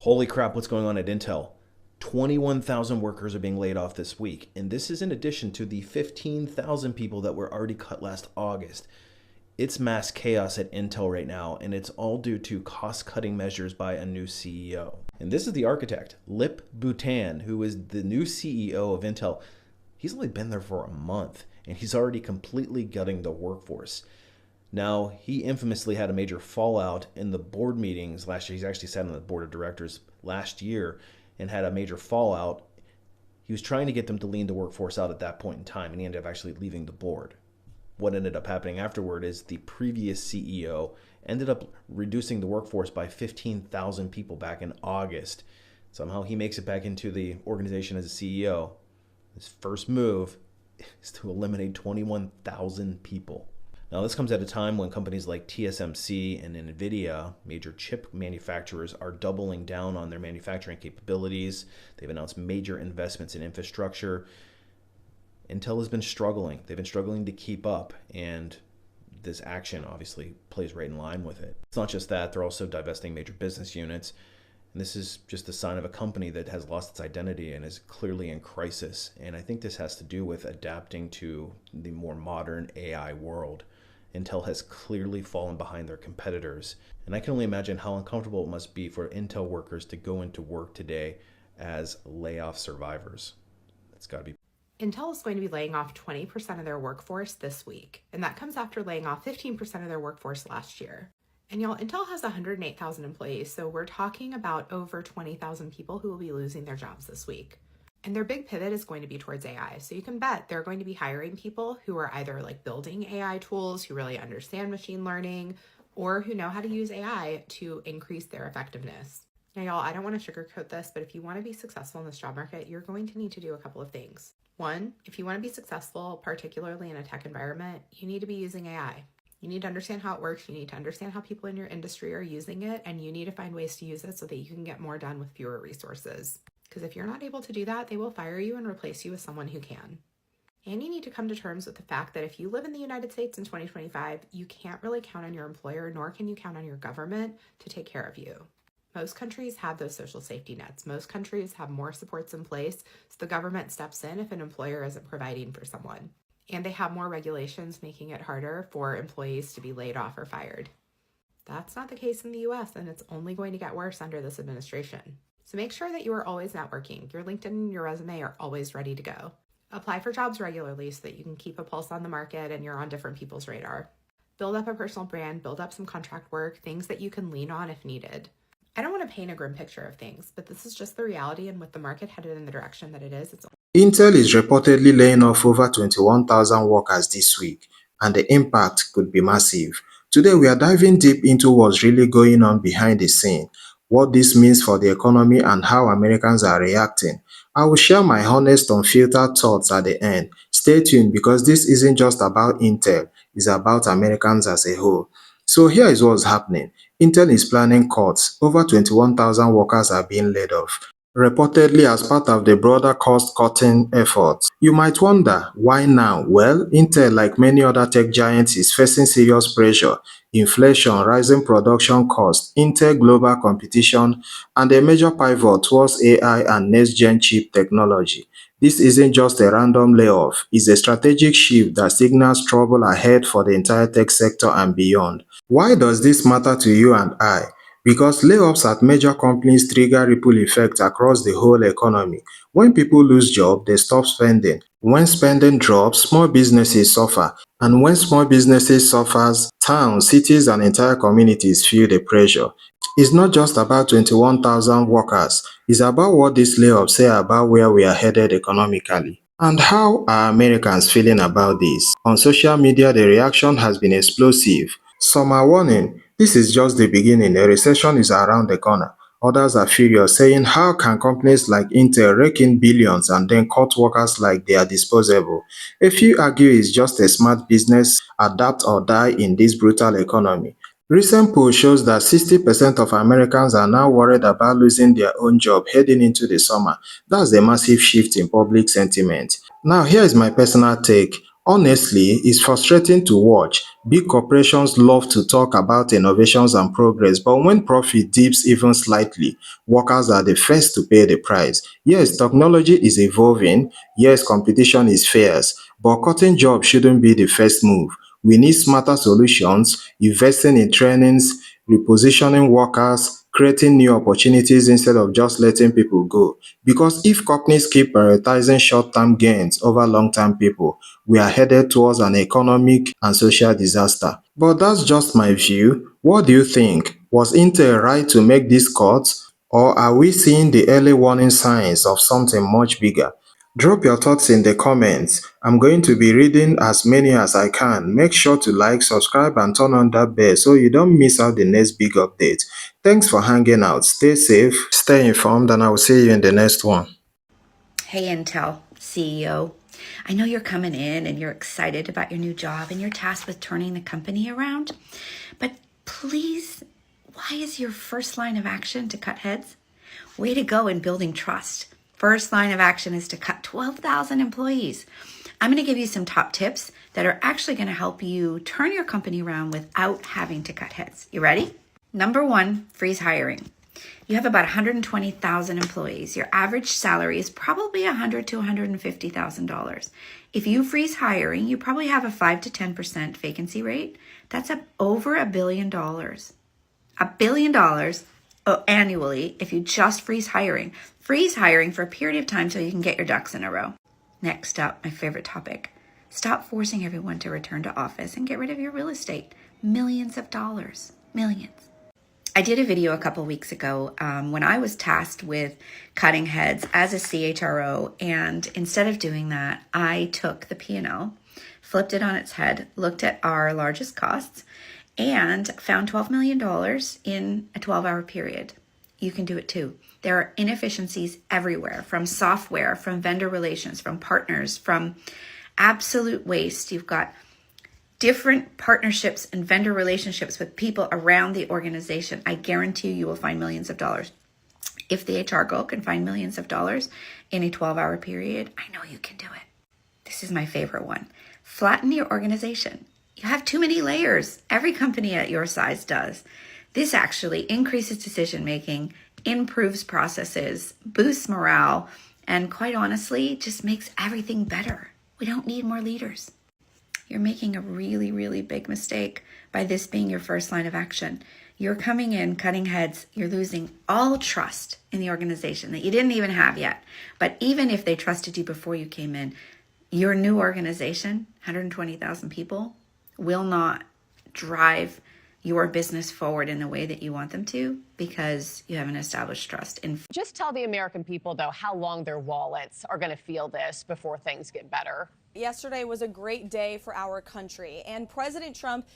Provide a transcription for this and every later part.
Holy crap, what's going on at Intel? 21,000 workers are being laid off this week, and this is in addition to the 15,000 people that were already cut last August. It's mass chaos at Intel right now, and it's all due to cost-cutting measures by a new CEO. And this is the architect, Lip Bhutan, who is the new CEO of Intel. He's only been there for a month, and he's already completely gutting the workforce. Now, he infamously had a major fallout in the board meetings last year. He's actually sat on the board of directors last year and had a major fallout. He was trying to get them to lean the workforce out at that point in time, and he ended up actually leaving the board. What ended up happening afterward is the previous CEO ended up reducing the workforce by 15,000 people back in August. Somehow he makes it back into the organization as a CEO. His first move is to eliminate 21,000 people. Now, this comes at a time when companies like TSMC and NVIDIA, major chip manufacturers, are doubling down on their manufacturing capabilities. They've announced major investments in infrastructure. Intel has been struggling. They've been struggling to keep up, and this action obviously plays right in line with it. It's not just that, they're also divesting major business units. And this is just a sign of a company that has lost its identity and is clearly in crisis. And I think this has to do with adapting to the more modern AI world. Intel has clearly fallen behind their competitors. And I can only imagine how uncomfortable it must be for Intel workers to go into work today as layoff survivors. It's got to be. Intel is going to be laying off 20% of their workforce this week, and that comes after laying off 15% of their workforce last year. And y'all, Intel has 108,000 employees, so we're talking about over 20,000 people who will be losing their jobs this week. And their big pivot is going to be towards AI. So you can bet they're going to be hiring people who are either like building AI tools, who really understand machine learning, or who know how to use AI to increase their effectiveness. Now, y'all, I don't want to sugarcoat this, but if you want to be successful in this job market, you're going to need to do a couple of things. One, if you want to be successful, particularly in a tech environment, you need to be using AI. You need to understand how it works. You need to understand how people in your industry are using it, and you need to find ways to use it so that you can get more done with fewer resources. Because if you're not able to do that, they will fire you and replace you with someone who can. And you need to come to terms with the fact that if you live in the United States in 2025, you can't really count on your employer, nor can you count on your government to take care of you. Most countries have those social safety nets. Most countries have more supports in place, so the government steps in if an employer isn't providing for someone. And they have more regulations making it harder for employees to be laid off or fired. That's not the case in the US, and it's only going to get worse under this administration. So make sure that you are always networking. Your LinkedIn and your resume are always ready to go. Apply for jobs regularly so that you can keep a pulse on the market and you're on different people's radar. Build up a personal brand, build up some contract work, things that you can lean on if needed. I don't want to paint a grim picture of things, but this is just the reality, and with the market headed in the direction that it is, Intel is reportedly laying off over 21,000 workers this week, and the impact could be massive. Today, we are diving deep into what's really going on behind the scene, what this means for the economy, and how Americans are reacting. I will share my honest, unfiltered thoughts at the end. Stay tuned because this isn't just about Intel, it's about Americans as a whole. So here is what's happening. Intel is planning cuts. Over 21,000 workers are being laid off, reportedly as part of the broader cost-cutting efforts. You might wonder, why now? Well, Intel, like many other tech giants, is facing serious pressure: inflation, rising production costs, Intel global competition, and a major pivot towards AI and next-gen chip technology. This isn't just a random layoff, it's a strategic shift that signals trouble ahead for the entire tech sector and beyond. Why does this matter to you and I? Because layoffs at major companies trigger ripple effects across the whole economy. When people lose jobs, they stop spending. When spending drops, small businesses suffer. And when small businesses suffer, towns, cities, and entire communities feel the pressure. It's not just about 21,000 workers. It's about what these layoffs say about where we are headed economically. And how are Americans feeling about this? On social media, the reaction has been explosive. Some are warning, this is just the beginning, a recession is around the corner. Others are furious, saying how can companies like Intel rake in billions and then cut workers like they are disposable? A few argue it's just a smart business, adapt or die in this brutal economy. Recent poll shows that 60% of Americans are now worried about losing their own job heading into the summer. That's a massive shift in public sentiment. Now, here is my personal take. Honestly, it's frustrating to watch. Big corporations love to talk about innovations and progress, but when profit dips even slightly, workers are the first to pay the price. Yes, technology is evolving. Yes, competition is fierce, but cutting jobs shouldn't be the first move. We need smarter solutions, investing in trainings, repositioning workers, creating new opportunities instead of just letting people go. Because if companies keep prioritizing short-term gains over long-term people, we are headed towards an economic and social disaster. But that's just my view. What do you think? Was Intel right to make these cuts, or are we seeing the early warning signs of something much bigger? Drop your thoughts in the comments. I'm going to be reading as many as I can. Make sure to like, subscribe, and turn on that bell so you don't miss out the next big update. Thanks for hanging out. Stay safe, stay informed, and I will see you in the next one. Hey, Intel CEO. I know you're coming in and you're excited about your new job and you're tasked with turning the company around, but please, why is your first line of action to cut heads? Way to go in building trust. First line of action is to cut 12,000 employees. I'm going to give you some top tips that are actually going to help you turn your company around without having to cut heads. You ready? Number one, freeze hiring. You have about 120,000 employees. Your average salary is probably $100,000 to $150,000. If you freeze hiring, you probably have a 5 to 10% vacancy rate. That's over $1 billion. $1 billion annually if you just freeze hiring. Freeze hiring for a period of time so you can get your ducks in a row. Next up, my favorite topic. Stop forcing everyone to return to office and get rid of your real estate. Millions of dollars. Millions. I did a video a couple weeks ago when I was tasked with cutting heads as a CHRO, and instead of doing that, I took the P&L, flipped it on its head, looked at our largest costs, and found $12 million in a 12-hour period. You can do it too. There are inefficiencies everywhere, from software, from vendor relations, from partners, from absolute waste. You've got different partnerships and vendor relationships with people around the organization. I guarantee you will find millions of dollars. If the HR girl can find millions of dollars in a 12-hour period, I know you can do it. This is my favorite one. Flatten your organization. You have too many layers. Every company at your size does. This actually increases decision-making, improves processes, boosts morale, and quite honestly, just makes everything better. We don't need more leaders. You're making a really, really big mistake by this being your first line of action. You're coming in, cutting heads. You're losing all trust in the organization that you didn't even have yet. But even if they trusted you before you came in, your new organization, 120,000 people, will not drive your business forward in the way that you want them to because you haven't established trust. Just tell the American people, though, how long their wallets are going to feel this before things get better. Yesterday was a great day for our country, and President Trump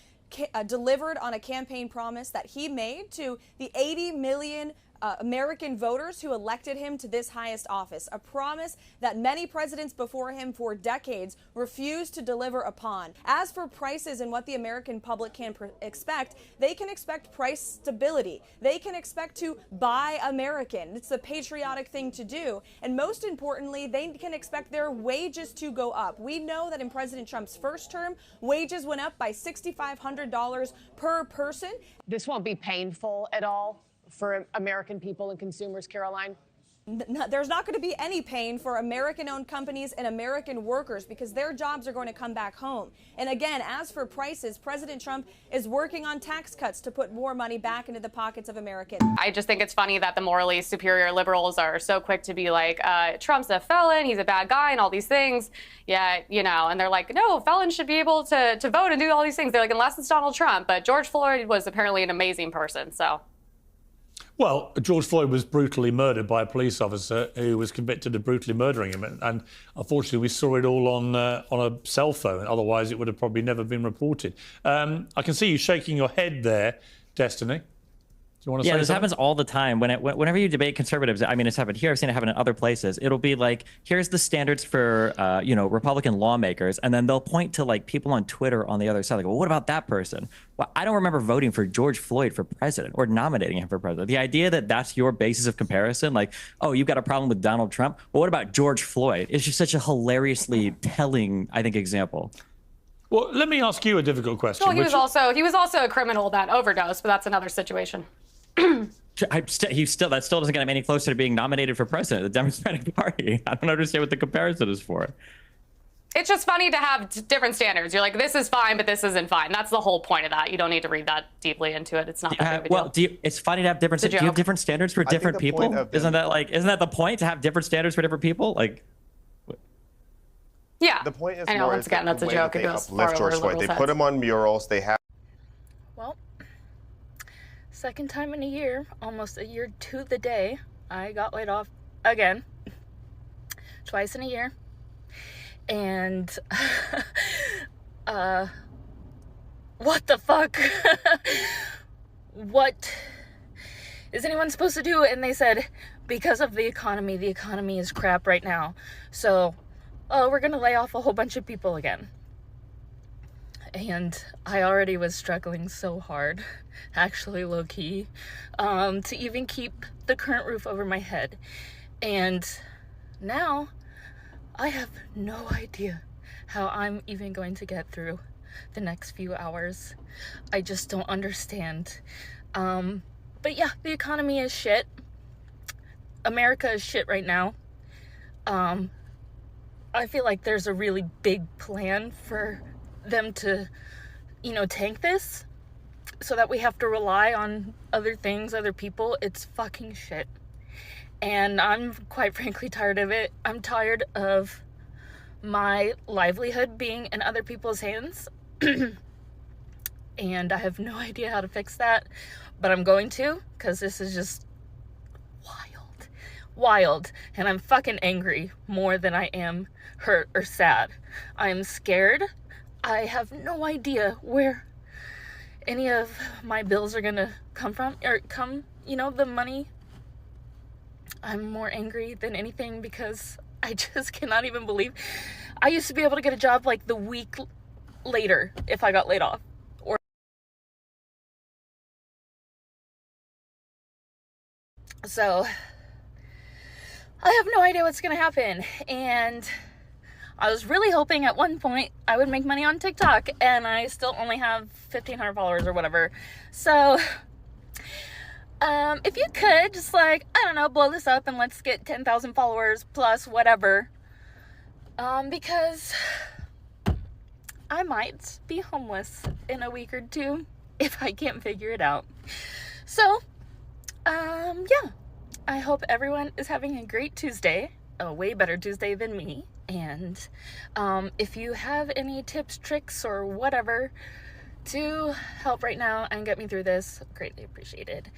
delivered on a campaign promise that he made to the 80 million American voters who elected him to this highest office, a promise that many presidents before him for decades refused to deliver upon. As for prices and what the American public can expect, they can expect price stability. They can expect to buy American. It's the patriotic thing to do. And most importantly, they can expect their wages to go up. We know that in President Trump's first term, wages went up by $6,500 per person. This won't be painful at all for American people and consumers, Caroline? There's not going to be any pain for American-owned companies and American workers because their jobs are going to come back home. And again, as for prices, President Trump is working on tax cuts to put more money back into the pockets of Americans. I just think it's funny that the morally superior liberals are so quick to be like, Trump's a felon, he's a bad guy, and all these things. Yeah, and they're like, no, felons should be able to vote and do all these things. They're like, unless it's Donald Trump. But George Floyd was apparently an amazing person, so. Well, George Floyd was brutally murdered by a police officer who was convicted of brutally murdering him. And unfortunately, we saw it all on a cell phone. Otherwise, it would have probably never been reported. I can see you shaking your head there, Destiny. you want to Yeah, say this something? happens all the time. Whenever you debate conservatives, I mean, it's happened here. I've seen it happen in other places. It'll be like, here's the standards for, Republican lawmakers, and then they'll point to like people on Twitter on the other side. Like, well, what about that person? Well, I don't remember voting for George Floyd for president or nominating him for president. The idea that that's your basis of comparison, like, oh, you've got a problem with Donald Trump. Well, what about George Floyd? It's just such a hilariously telling, I think, example. Well, let me ask you a difficult question. Well, he was also a criminal that overdosed, but that's another situation. That still doesn't get him any closer to being nominated for president of the Democratic Party. I don't understand what the comparison is for. It's just funny to have different standards. You're like, this is fine, but this isn't fine. That's the whole point of that. You don't need to read that deeply into it. It's not that big of a deal. It's funny to have different. Do you have different standards for different people? Isn't that the point, to have different standards for different people? Like, yeah. The point is, I know, more once again, that's a the way joke. that It they goes uplift far George over Floyd. They liberals' put heads. him on murals. They have. Well, second time in a year, almost a year to the day, I got laid off again. Twice in a year. And, what the fuck? What is anyone supposed to do? And they said, because of the economy is crap right now. So, we're gonna lay off a whole bunch of people again. And I already was struggling so hard, actually low-key, to even keep the current roof over my head. And now I have no idea how I'm even going to get through the next few hours. I just don't understand. But yeah, the economy is shit. America is shit right now. I feel like there's a really big plan for them to, tank this so that we have to rely on other things, other people. It's fucking shit. And I'm quite frankly tired of it. I'm tired of my livelihood being in other people's hands. And I have no idea how to fix that, but I'm going to, because this is just wild. And I'm fucking angry more than I am hurt or sad. I'm scared. I have no idea where any of my bills are gonna come from, the money. I'm more angry than anything because I just cannot even believe I used to be able to get a job like the week later if I got laid off. So I have no idea what's gonna happen, and I was really hoping at one point I would make money on TikTok, and I still only have 1,500 followers or whatever. So if you could just blow this up and let's get 10,000 followers plus whatever, because I might be homeless in a week or two if I can't figure it out. So yeah, I hope everyone is having a great Tuesday, a way better Tuesday than me. And if you have any tips, tricks, or whatever to help right now and get me through this, greatly appreciated.